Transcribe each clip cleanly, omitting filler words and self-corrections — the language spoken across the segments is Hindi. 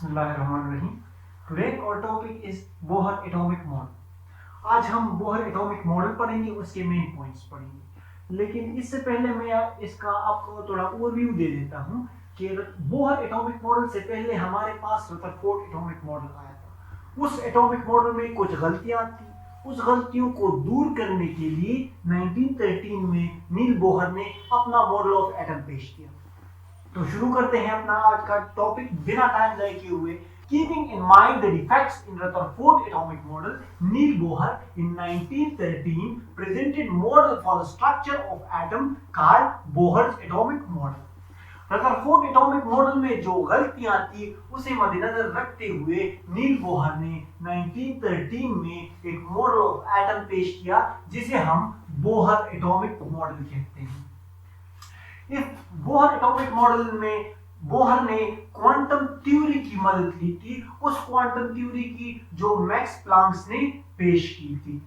बिस्मिल्लाहिर्रहमानिर्रहीम। Today our topic is Bohr atomic model. आज हम बोहर एटॉमिक मॉडल पढ़ेंगे, उसके मेन पॉइंट्स पढ़ेंगे। लेकिन इससे पहले मैं इसका आपको थोड़ा ओवरव्यू दे देता हूं कि बोहर एटॉमिक मॉडल से पहले हमारे पास रदरफोर्ड एटॉमिक मॉडल आया था। उस एटॉमिक मॉडल में कुछ गलतियां थी। उस गलतियों को दूर करने के लिए 1913 में नील बोहर ने अपना मॉडल ऑफ एटम पेश किया। तो शुरू करते हैं अपना आज का टॉपिक बिना टाइम जाए किए हुए। Keeping in mind the defects in Rutherford atomic model, Neil Bohr in 1913 presented model for the structure of atom called Bohr's atomic model. Rutherford atomic model में जो गलतियां थी उसे मद्देनजर रखते हुए नील बोहर ने 1913 में एक मॉडल ऑफ एटम पेश किया जिसे हम बोहर एटॉमिक मॉडल कहते हैं। इस बोहर एटॉमिक मॉडल में बोहर ने क्वांटम थ्योरी की मदद ली थी, उस क्वांटम थ्योरी की जो मैक्स प्लैंक ने पेश की थी।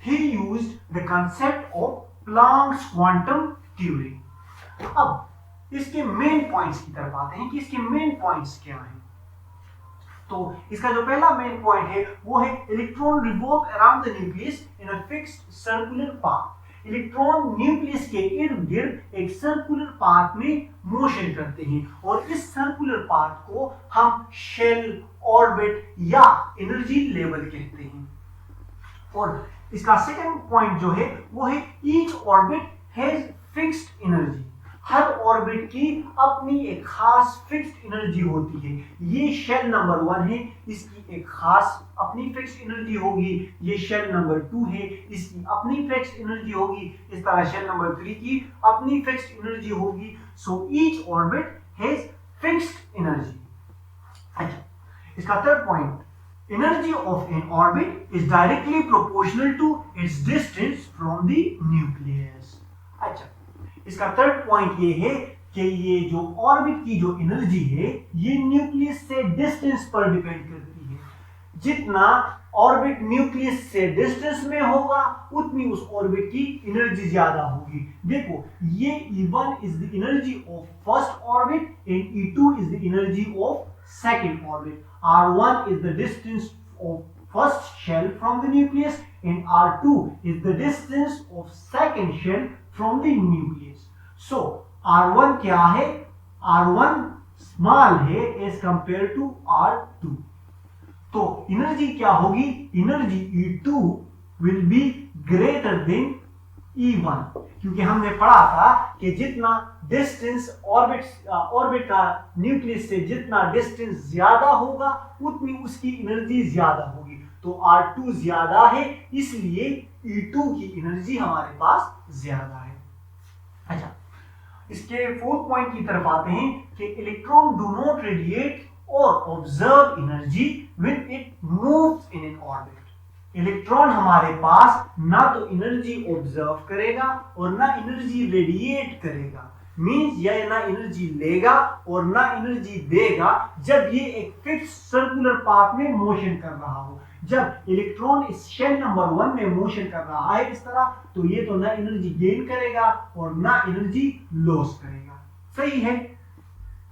He used the concept of Planck's quantum theory. अब इसके मेन पॉइंट्स की तरफ आते हैं कि इसके मेन पॉइंट्स क्या हैं। तो इसका जो पहला मेन पॉइंट है वो है electron revolve around the nucleus in a fixed circular path. Electron nucleus के इर्द गिर्द एक सर्कुलर पाथ में मोशन करते हैं और इस सर्कुलर पाथ को हम शेल, ऑर्बिट या एनर्जी लेवल कहते हैं। और इसका सेकंड पॉइंट जो है वो है each orbit has fixed energy. Her orbit की अपनी एक खास फिक्स्ड एनर्जी होती है। ये शेल नंबर 1 है, इसकी एक खास अपनी फिक्स्ड एनर्जी होगी। ये शेल नंबर 2 है, इसकी अपनी फिक्स्ड एनर्जी होगी। इस तरह शेल नंबर 3 की अपनी फिक्स्ड एनर्जी होगी। So each orbit has fixed energy. अच्छा, इसका third point, energy of an orbit is directly proportional to its distance from the nucleus. अच्छा, इसका थर्ड पॉइंट ये है कि ये जो ऑर्बिट की जो एनर्जी है ये न्यूक्लियस से डिस्टेंस पर डिपेंड करती है। जितना ऑर्बिट न्यूक्लियस से डिस्टेंस में होगा उतनी उस ऑर्बिट की एनर्जी ज्यादा होगी। देखो, ये E1 is the energy of first orbit and E2 is the energy of second orbit. R1 is the distance of first shell from the nucleus and R2 is the distance of second shell from the nucleus. So R1 क्या है? R1 small है as compared to R2. तो एनर्जी क्या होगी? Energy E2 will be greater than E1, क्योंकि हमने पढ़ा था कि जितना डिस्टेंस ऑर्बिट का न्यूक्लियस से जितना डिस्टेंस ज्यादा होगा उतनी उसकी एनर्जी ज्यादा होगी। तो R2 ज्यादा है, इसलिए E2 की एनर्जी हमारे पास ज्यादा है। अच्छा, इसके फोर्थ पॉइंट की तरफ आते हैं कि इलेक्ट्रॉन डू नॉट रेडिएट और observe energy when it moves in an orbit. Electron हमारे पास ना तो एनर्जी ऑब्जर्व करेगा और ना एनर्जी रेडिएट करेगा। मींस यह ना एनर्जी लेगा और ना एनर्जी देगा जब ये एक फिक्स सर्कुलर पाथ में मोशन कर रहा हो। जब इलेक्ट्रॉन इस शेल नंबर 1 में मोशन कर रहा है इस तरह, तो ये तो ना एनर्जी गेन करेगा और ना एनर्जी लॉस करेगा। सही है।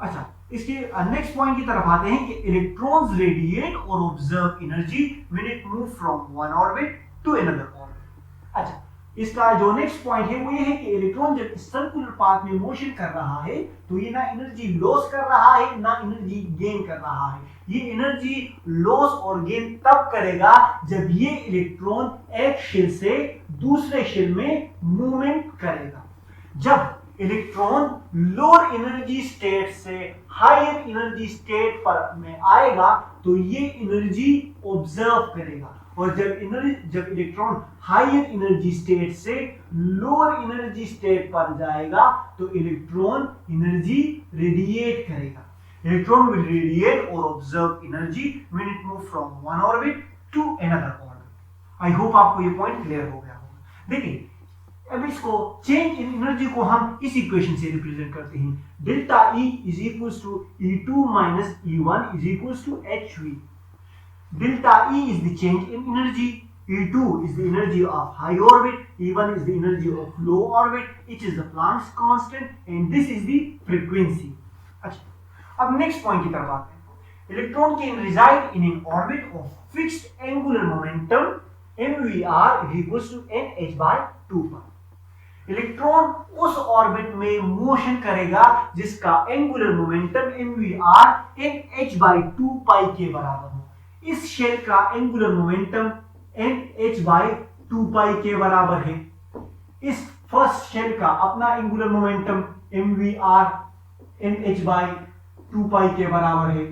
अच्छा, इसके नेक्स्ट पॉइंट की तरफ आते हैं कि इलेक्ट्रॉन्स रेडिएट और observe energy when it move from one orbit to another orbit. अच्छा, इसका जो नेक्स्ट पॉइंट है वो ये है कि इलेक्ट्रॉन जब इस सर्कुलर पाथ में मोशन कर रहा है तो ये ना एनर्जी लॉस कर रहा है ना एनर्जी गेन कर रहा है। ये एनर्जी लॉस और गेन तब करेगा जब ये इलेक्ट्रॉन एक शेल से दूसरे शेल में मूवमेंट करेगा। जब इलेक्ट्रॉन लोअर एनर्जी स्टेट से हायर एनर्जी स्टेट पर में आएगा तो ये एनर्जी ऑब्जर्व करेगा, और जब इलेक्ट्रॉन हायर एनर्जी स्टेट से लोअर एनर्जी स्टेट पर जाएगा तो इलेक्ट्रॉन एनर्जी रेडिएट करेगा। इलेक्ट्रॉन विल रेडिएट और observe energy when it move from one orbit to another orbit. I hope आपको ये पॉइंट क्लियर हो गया होगा। देखिए, अब इसको चेंज इन एनर्जी को हम इस इक्वेशन से रिप्रेजेंट करते हैं। Delta E is equals to E2 minus E1 is equals to HV। Delta E is the change in energy, E2 is the energy of high orbit, E1 is the energy of low orbit, which is the Planck's constant, and this is the frequency. अच्छा, अब नेक्स्ट पॉइंट की तरफ आते हैं। Electron can reside in an orbit of fixed angular momentum mvr is equals to nh by 2 pi. Electron उस ऑर्बिट में मोशन करेगा जिसका angular momentum mvr nh by 2 pi के बराबर हो। इस शेल का angular momentum nh by 2 pi के बराबर है। इस फर्स्ट शेल का अपना angular momentum mvr nh by 2 pi के बराबर है।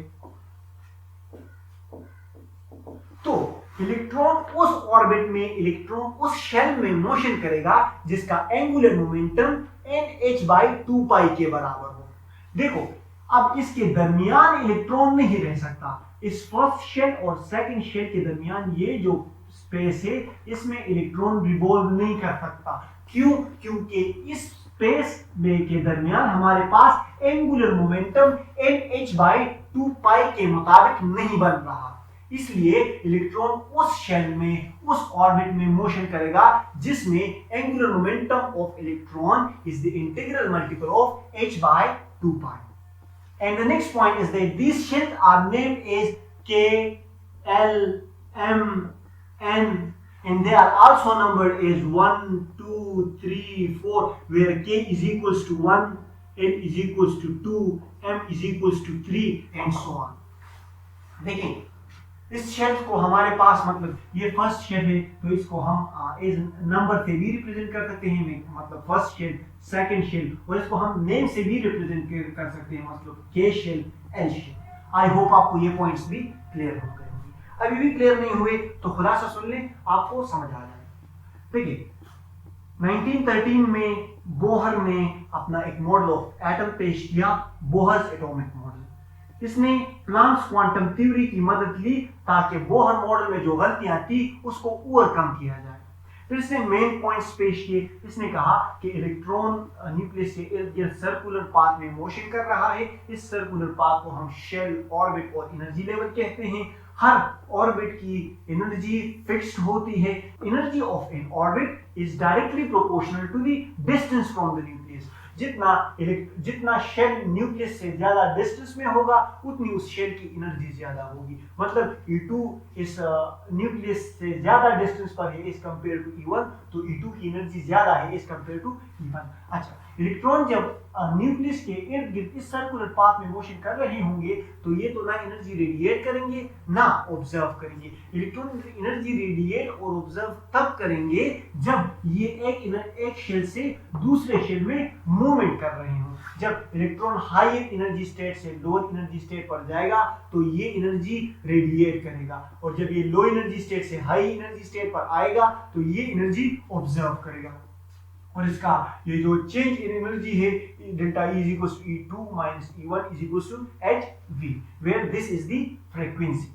तो इलेक्ट्रॉन उस ऑर्बिट में, इलेक्ट्रॉन उस शेल में मोशन करेगा जिसका angular momentum nh by 2 pi के बराबर हो। देखो अब इसके दरमियान इलेक्ट्रॉन नहीं रह सकता। इस फर्स्ट शेल और सेकंड शेल के दरमियान ये जो स्पेस है इसमें इलेक्ट्रॉन रिवॉल्व नहीं कर सकता। क्यों? क्योंकि इस स्पेस में के दरमियान हमारे पास angular momentum nh by 2 pi के मुताबिक नहीं बन रहा। इसलिए इलेक्ट्रॉन उस शेल में, उस ऑर्बिट में मोशन करेगा जिसमें angular momentum of electron is the integral multiple of h by 2 pi. And the next point is that these shells are named as K, L, M, N, and they are also numbered as 1, 2, 3, 4, where K is equals to 1, L is equals to 2, M is equals to 3, and so on. देखें इस शेल्स को हमारे पास, मतलब ये फर्स्ट शेल है तो इसको हम इस नंबर से भी रिप्रेजेंट कर सकते हैं, मतलब फर्स्ट शेल, सेकंड शेल, और इसको हम नेम से भी रिप्रेजेंट कर सकते हैं, मतलब K shell, L shell. I hope आपको ये पॉइंट्स भी क्लियर हो गए होंगे। अभी भी क्लियर नहीं हुए तो खुलासा सुन लें, आपको समझ आ जाए। देखिए 1913 में बोहर ने अपना एक मॉडल ऑफ एटम पेश किया, बोहर्स एटॉमिक मॉडल। इसने प्लांक्स क्वांटम थ्योरी की मदद ली ताकि बोहर मॉडल में जो गलतियां थी उसको ओवरकम किया जाए। फिर इसने मेन पॉइंट्स पेश किए। इसने कहा कि इलेक्ट्रॉन न्यूक्लियस के इर्द गिर्द सर्कुलर पाथ में मोशन कर रहा है। इस सर्कुलर पाथ को हम शेल, ऑर्बिट और एनर्जी लेवल कहते हैं। हर ऑर्बिट की एनर्जी फिक्स्ड होती है। Energy of an orbit is directly proportional to the distance from the nucleus. जितना शेल न्यूक्लियस से ज्यादा डिस्टेंस में होगा उतनी उस शेल की एनर्जी ज्यादा होगी। मतलब E2 इस न्यूक्लियस से ज्यादा डिस्टेंस पर है इस कंपेयर टू E1, तो E2 की एनर्जी ज्यादा है इस कंपेयर टू E1। अच्छा, इलेक्ट्रॉन जब न्यूक्लियस के इर्द गिर्द इस सर्कुलर पाथ में मोशन कर रहे होंगे तो ये तो ना एनर्जी रेडिएट करेंगे ना ऑब्जर्व करेंगे। इलेक्ट्रॉन एनर्जी रेडिएट और ऑब्जर्व तब करेंगे जब ये एक शेल से दूसरे शेल में मूवमेंट कर रहे हों। जब इलेक्ट्रॉन हाई एनर्जी स्टेट से लोअर एनर्जी स्टेट पर जाएगा तो ये एनर्जी रेडिएट करेगा, और जब ये लो एनर्जी स्टेट से हाई एनर्जी स्टेट पर आएगा तो ये एनर्जी ऑब्जर्व करेगा। और इसका ये जो चेंज इन एनर्जी है delta E is equals to E2 minus E1 is equals to hv, where this is the frequency।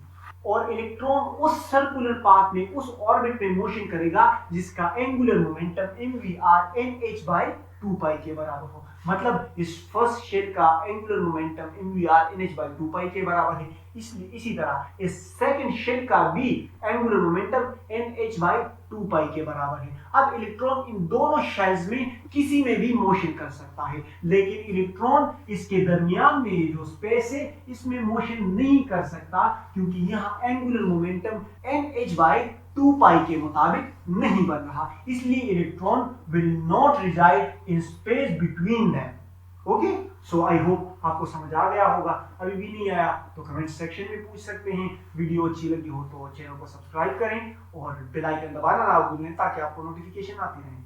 और इलेक्ट्रॉन उस सर्कुलर पाथ में, उस ऑर्बिट में मोशन करेगा जिसका angular momentum mvr nh by 2 pi के बराबर हो। मतलब इस फर्स्ट शेल का angular momentum mvr nh by 2 pi के बराबर है। इसलिए इसी तरह इस सेकंड शेल का भी angular momentum nh by 2 pi के बराबर है। अब इलेक्ट्रॉन इन दोनों शेल्स में किसी में भी मोशन कर सकता है, लेकिन इलेक्ट्रॉन इसके दरमियान में जो स्पेस है इसमें मोशन नहीं कर सकता, क्योंकि यहाँ angular momentum nh by 2 pi के मुताबिक नहीं बन रहा। इसलिए electron will not reside in space between them. Okay, so I hope आपको समझ आ गया होगा। अभी भी नहीं आया तो कमेंट सेक्शन में पूछ सकते हैं। वीडियो अच्छी लगी हो तो चैनल को सब्सक्राइब करें और बेल आइकन दबाना ना भूलें ताकि आपको नोटिफिकेशन आती रहे।